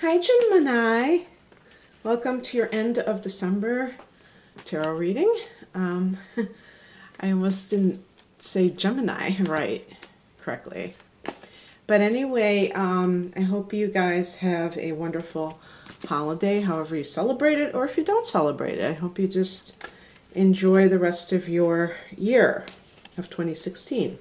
Hi, Gemini. Welcome to your end of December tarot reading. I almost didn't say Gemini correctly. But anyway, I hope you guys have a wonderful holiday, however you celebrate it, or if you don't celebrate it. I hope you just enjoy the rest of your year of 2016.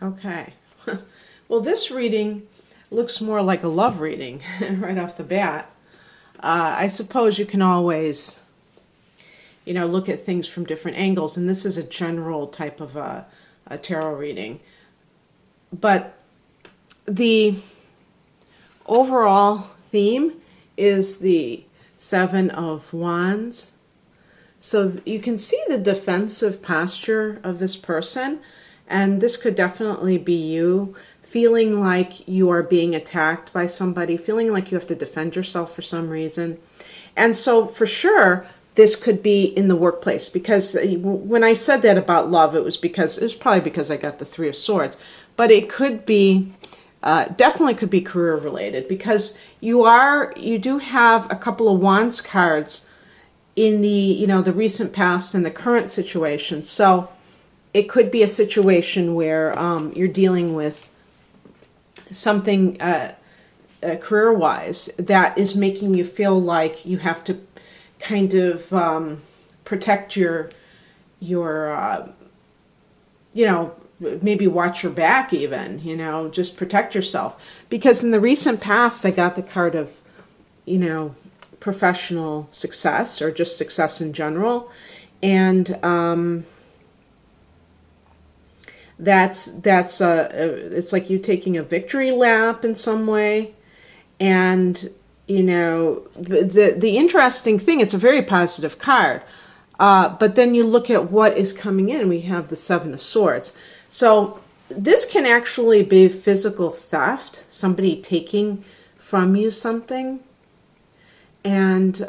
Okay. Well, this reading looks more like a love reading right off the bat. I suppose you can always, look at things from different angles, and this is a general type of a tarot reading. But the overall theme is the Seven of Wands. So you can see the defensive posture of this person. And this could definitely be you feeling like you are being attacked by somebody, feeling like you have to defend yourself for some reason. And so for sure, this could be in the workplace, because when I said that about love, it was probably because I got the Three of Swords, but it could be, definitely could be career related, because you do have a couple of Wands cards in the, the recent past and the current situation. So it could be a situation where you're dealing with something career-wise that is making you feel like you have to kind of protect your maybe watch your back even, just protect yourself. Because in the recent past, I got the card of, professional success or just success in general. And it's like you taking a victory lap in some way. And the interesting thing, it's a very positive card, but then you look at what is coming in. We have the Seven of Swords. So this can actually be physical theft, somebody taking from you something. And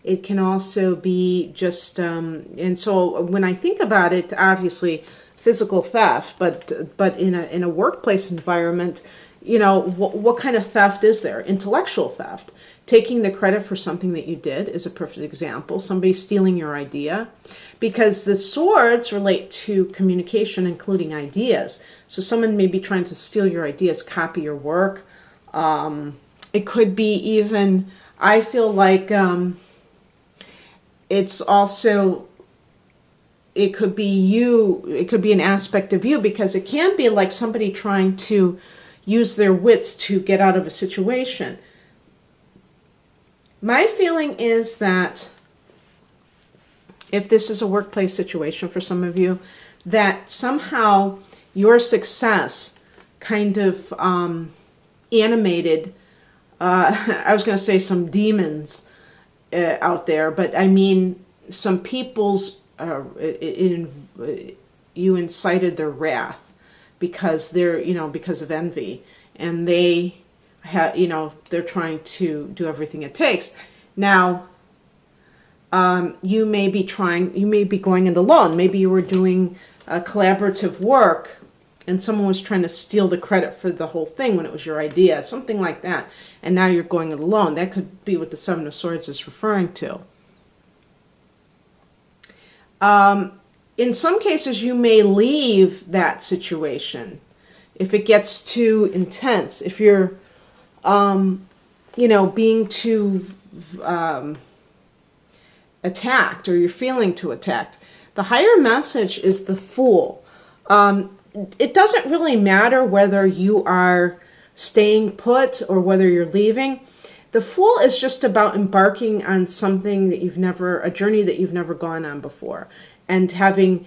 it can also be just, and so when I think about it, obviously physical theft, but in a workplace environment, what kind of theft is there? Intellectual theft. Taking the credit for something that you did is a perfect example. Somebody stealing your idea, because the swords relate to communication, including ideas. So someone may be trying to steal your ideas, copy your work. It could be even, I feel like, it's also, it could be you, it could be an aspect of you, because it can be like somebody trying to use their wits to get out of a situation. My feeling is that if this is a workplace situation for some of you, that somehow your success kind of animated, I was going to say some demons out there, but I mean some people's you incited their wrath because because of envy, and they they're trying to do everything it takes. Now you may be going it alone. Maybe you were doing collaborative work and someone was trying to steal the credit for the whole thing when it was your idea, something like that. And now you're going it alone. That could be what the Seven of Swords is referring to. In some cases, you may leave that situation if it gets too intense. If you're, being too attacked, or you're feeling too attacked. The higher message is the Fool. It doesn't really matter whether you are staying put or whether you're leaving. The Fool is just about embarking on something that a journey that you've never gone on before, and having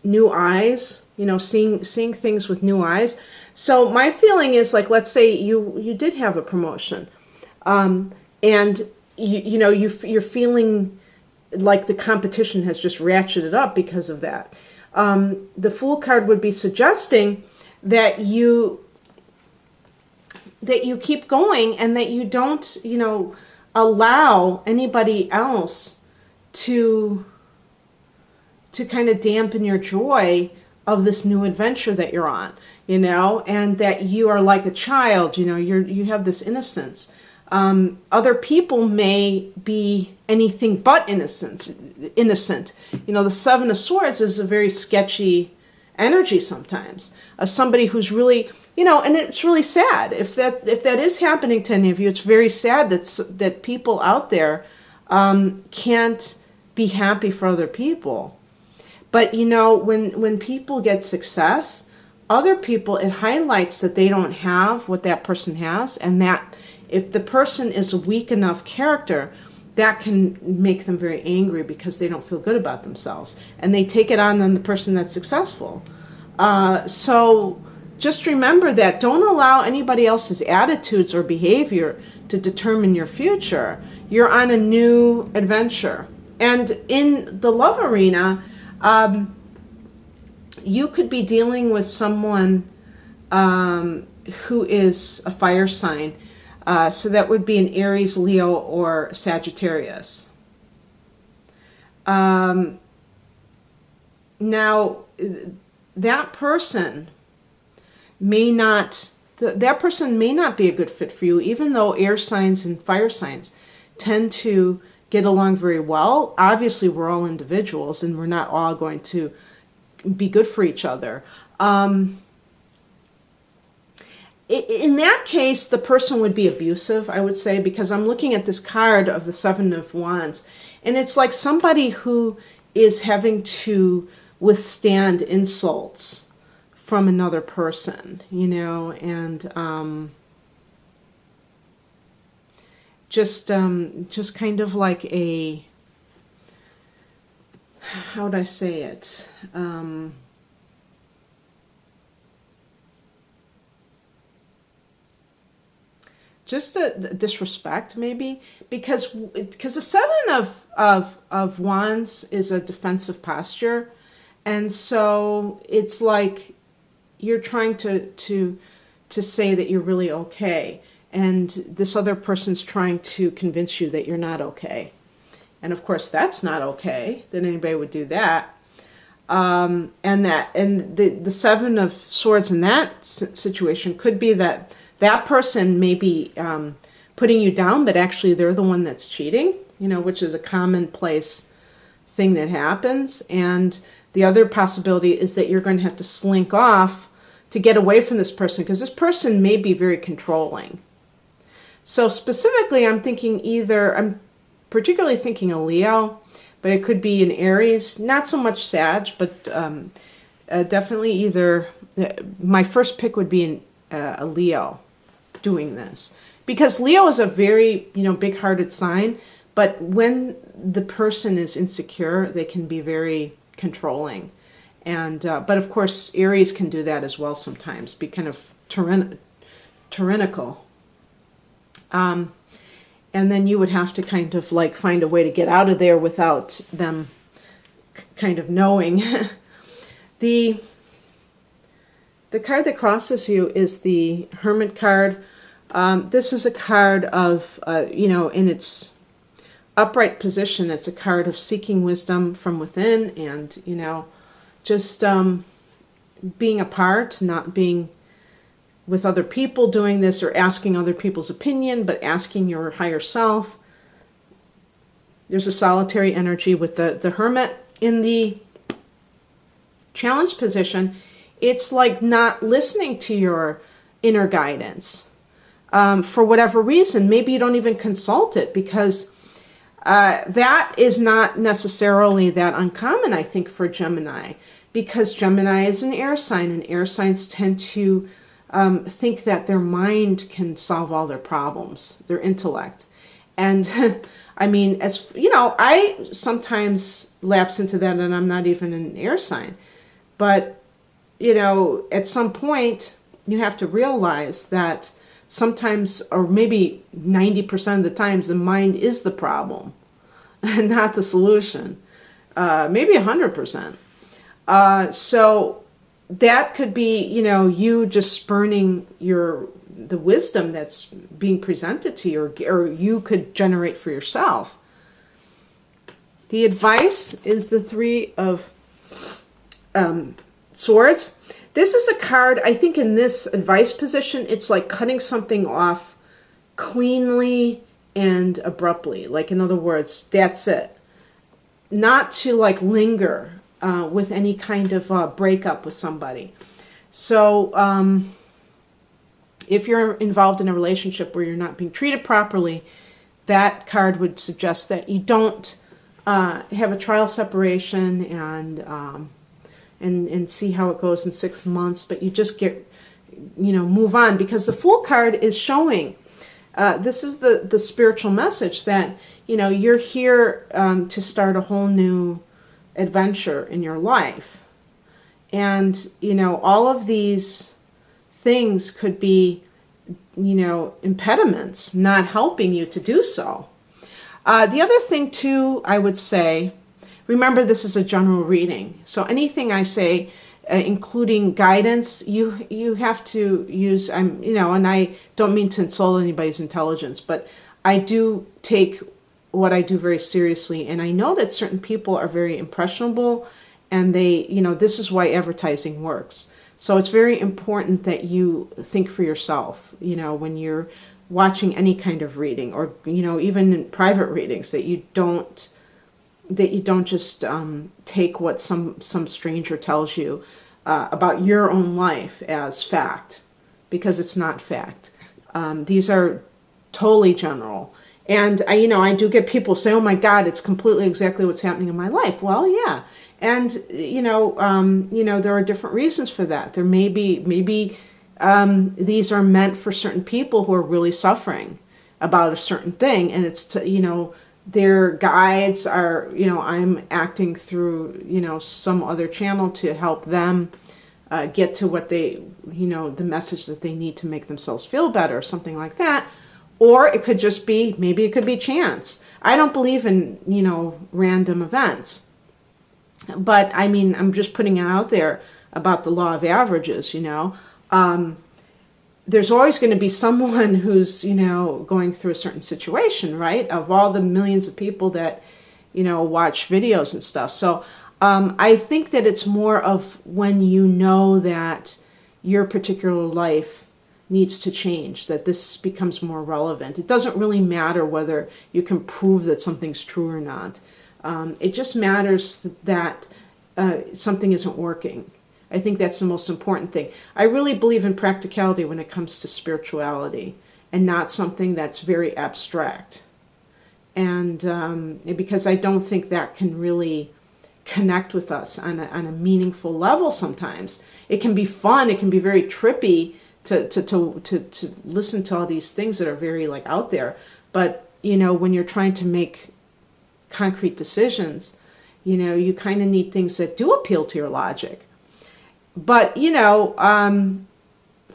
new eyes, seeing things with new eyes. So my feeling is, like, let's say you did have a promotion, and you're feeling like the competition has just ratcheted up because of that. The Fool card would be suggesting that you keep going, and that you don't, allow anybody else to kind of dampen your joy of this new adventure that you're on, and that you are like a child, you have this innocence. Other people may be anything but innocent. The Seven of Swords is a very sketchy energy sometimes of somebody who's really, and it's really sad if that is happening to any of you. It's very sad that people out there can't be happy for other people. But when people get success, other people, it highlights that they don't have what that person has, and that if the person is a weak enough character, that can make them very angry because they don't feel good about themselves, and they take it on the person that's successful. So just remember that. Don't allow anybody else's attitudes or behavior to determine your future. You're on a new adventure. And in the love arena, you could be dealing with someone who is a fire sign. So that would be an Aries, Leo, or Sagittarius. Now, that person may not be a good fit for you, even though air signs and fire signs tend to get along very well. Obviously, we're all individuals, and we're not all going to be good for each other. In that case, the person would be abusive, I would say, because I'm looking at this card of the Seven of Wands, and it's like somebody who is having to withstand insults from another person, and just kind of like a, how would I say it? Just a disrespect, maybe, because the Seven of Wands is a defensive posture, and so it's like you're trying to say that you're really okay, and this other person's trying to convince you that you're not okay, and of course that's not okay that anybody would do that. And the Seven of Swords in that situation could be that person may be putting you down, but actually they're the one that's cheating, which is a commonplace thing that happens. And the other possibility is that you're going to have to slink off to get away from this person, because this person may be very controlling. So specifically, I'm particularly thinking a Leo, but it could be an Aries, not so much Sag, but definitely either. My first pick would be a Leo doing this, because Leo is a very big-hearted sign, but when the person is insecure, they can be very controlling, and but of course Aries can do that as well sometimes, be kind of tyrannical, and then you would have to kind of like find a way to get out of there without them kind of knowing. The card that crosses you is the Hermit card. This is a card of, in its upright position, it's a card of seeking wisdom from within, and, just being apart, not being with other people doing this or asking other people's opinion, but asking your higher self. There's a solitary energy with the Hermit. In the challenge position, it's like not listening to your inner guidance for whatever reason. Maybe you don't even consult it, because that is not necessarily that uncommon, I think, for Gemini, because Gemini is an air sign, and air signs tend to think that their mind can solve all their problems, their intellect. And I mean, as you know, I sometimes lapse into that, and I'm not even an air sign. But, you know, at some point, you have to realize that sometimes, or maybe 90% of the times, the mind is the problem and not the solution. Maybe 100%. So that could be, you know, you just spurning the wisdom that's being presented to you, or you could generate for yourself. The advice is the Three of Swords. This is a card, I think in this advice position, it's like cutting something off cleanly and abruptly. Like, in other words, that's it. Not to like linger with any kind of breakup with somebody. So if you're involved in a relationship where you're not being treated properly, that card would suggest that you don't have a trial separation and see how it goes in 6 months, but you just move on, because the Fool card is showing, this is the spiritual message that, you know, you're here to start a whole new adventure in your life. And, you know, all of these things could be, you know, impediments not helping you to do so. The other thing too, I would say, remember, this is a general reading. So anything I say, including guidance, you have to use, you know, and I don't mean to insult anybody's intelligence, but I do take what I do very seriously. And I know that certain people are very impressionable, and they, you know, this is why advertising works. So it's very important that you think for yourself, you know, when you're watching any kind of reading, or, you know, even in private readings, that you don't just take what some stranger tells you about your own life as fact, because it's not fact. These are totally general. And I do get people say, "Oh my God, it's completely exactly what's happening in my life." Well, yeah. And, there are different reasons for that. There maybe these are meant for certain people who are really suffering about a certain thing. And it's, their guides are, I'm acting through, some other channel to help them get to what they, the message that they need to make themselves feel better, or something like that. Or it could just be, maybe it could be chance. I don't believe in, random events. But I mean, I'm just putting it out there about the law of averages, There's always going to be someone who's, going through a certain situation, right? Of all the millions of people that, watch videos and stuff. So I think that it's more of when you know that your particular life needs to change, that this becomes more relevant. It doesn't really matter whether you can prove that something's true or not. It just matters that something isn't working. I think that's the most important thing. I really believe in practicality when it comes to spirituality, and not something that's very abstract. And because I don't think that can really connect with us on a meaningful level sometimes. It can be fun, it can be very trippy to listen to all these things that are very out there. But, when you're trying to make concrete decisions, you kind of need things that do appeal to your logic. But,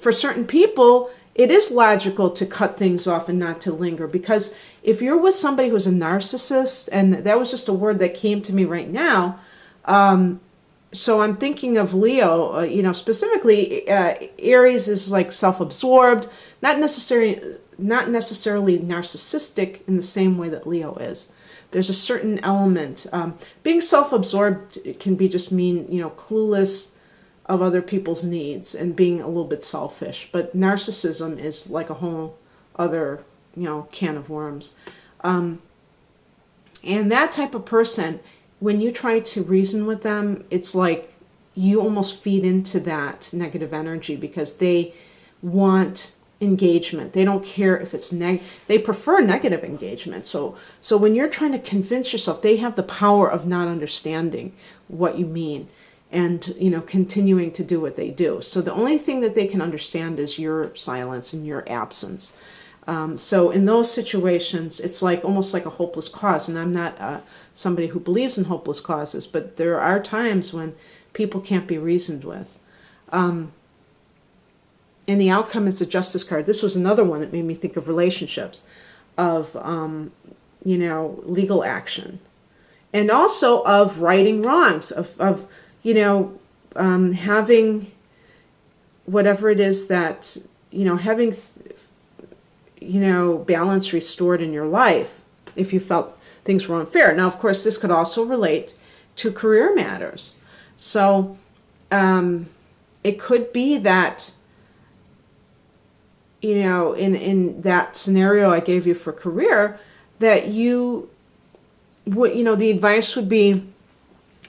for certain people, it is logical to cut things off and not to linger. Because if you're with somebody who's a narcissist, and that was just a word that came to me right now, so I'm thinking of Leo, specifically Aries is like self-absorbed, not necessarily narcissistic in the same way that Leo is. There's a certain element. Being self-absorbed can be just mean, clueless of other people's needs and being a little bit selfish. But narcissism is like a whole other, can of worms. And that type of person, when you try to reason with them, it's like you almost feed into that negative energy, because they want engagement. They don't care if it's they prefer negative engagement. So when you're trying to convince yourself, they have the power of not understanding what you mean, and continuing to do what they do. So the only thing that they can understand is your silence and your absence. So in those situations, it's almost like a hopeless cause. And I'm not somebody who believes in hopeless causes, but there are times when people can't be reasoned with. And the outcome is the Justice card. This was another one that made me think of relationships, of, legal action. And also of righting wrongs, of having whatever it is that, having, balance restored in your life if you felt things were unfair. Now, of course, this could also relate to career matters. So it could be that, in that scenario I gave you for career, that you would, the advice would be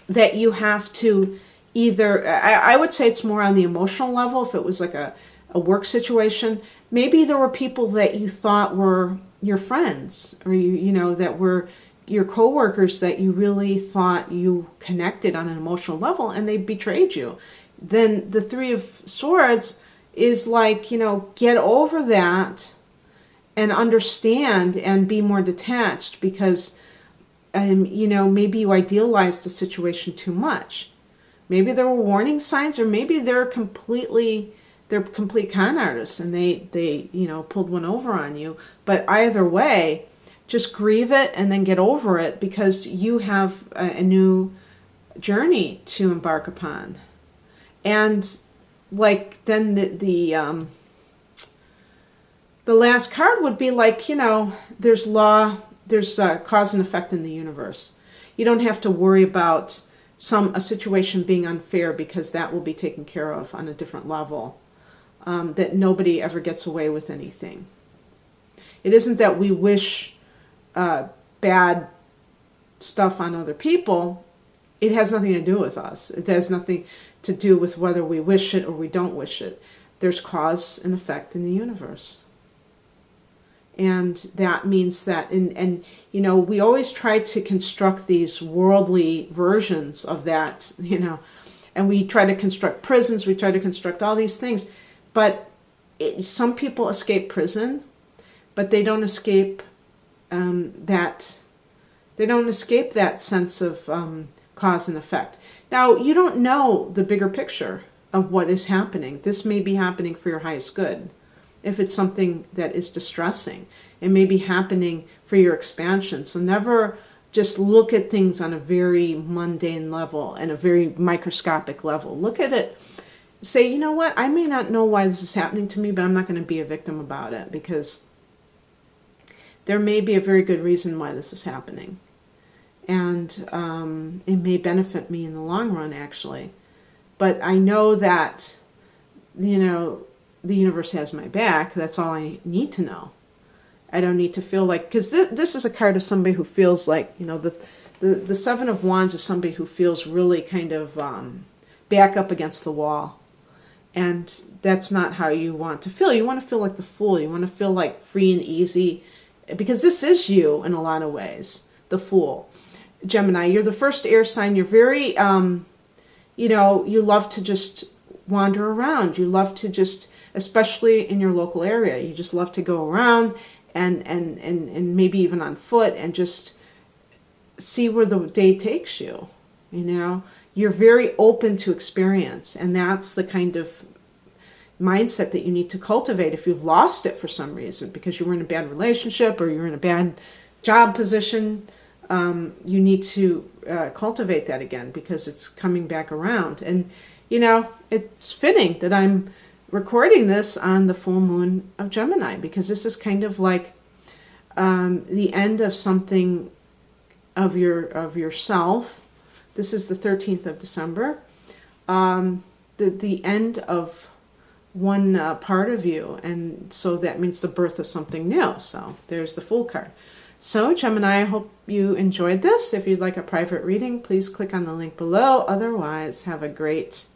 that you have to either, I would say it's more on the emotional level. If it was like a work situation, maybe there were people that you thought were your friends, or that were your coworkers that you really thought you connected on an emotional level, and they betrayed you. Then the Three of Swords is like, get over that and understand and be more detached, because, maybe you idealized the situation too much. Maybe there were warning signs, or maybe they're complete con artists and they pulled one over on you. But either way, just grieve it and then get over it, because you have a new journey to embark upon. And like then the last card would be like, there's law, there's cause and effect in the universe. You don't have to worry about a situation being unfair, because that will be taken care of on a different level. That nobody ever gets away with anything. It isn't that we wish bad stuff on other people. It has nothing to do with us. It has nothing to do with whether we wish it or we don't wish it. There's cause and effect in the universe. And that means that, and we always try to construct these worldly versions of that, and we try to construct prisons, we try to construct all these things. But some people escape prison, but they don't escape that sense of cause and effect. Now, you don't know the bigger picture of what is happening. This may be happening for your highest good. If it's something that is distressing, it may be happening for your expansion. So never just look at things on a very mundane level and a very microscopic level. Look at it. Say, you know what? I may not know why this is happening to me, but I'm not going to be a victim about it, because there may be a very good reason why this is happening. And it may benefit me in the long run, actually. But I know that, the universe has my back. That's all I need to know. I don't need to feel like, because this is a card of somebody who feels like, the Seven of Wands is somebody who feels really kind of back up against the wall. And that's not how you want to feel. You want to feel like the Fool. You want to feel like free and easy, because this is you in a lot of ways, the Fool. Gemini, you're the first air sign. You're very, you love to just wander around. You love to just, especially in your local area, you just love to go around and maybe even on foot and just see where the day takes you. You're very open to experience, and that's the kind of mindset that you need to cultivate. If you've lost it for some reason, because you were in a bad relationship or you're in a bad job position, you need to cultivate that again, because it's coming back around. And, it's fitting that I'm recording this on the full moon of Gemini, because this is kind of like the end of something of yourself. This is the 13th of December. The end of one part of you, and so that means the birth of something new. So there's the Fool card. So Gemini, I hope you enjoyed this. If you'd like a private reading, please click on the link below. Otherwise, have a great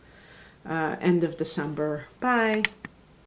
end of December. Bye.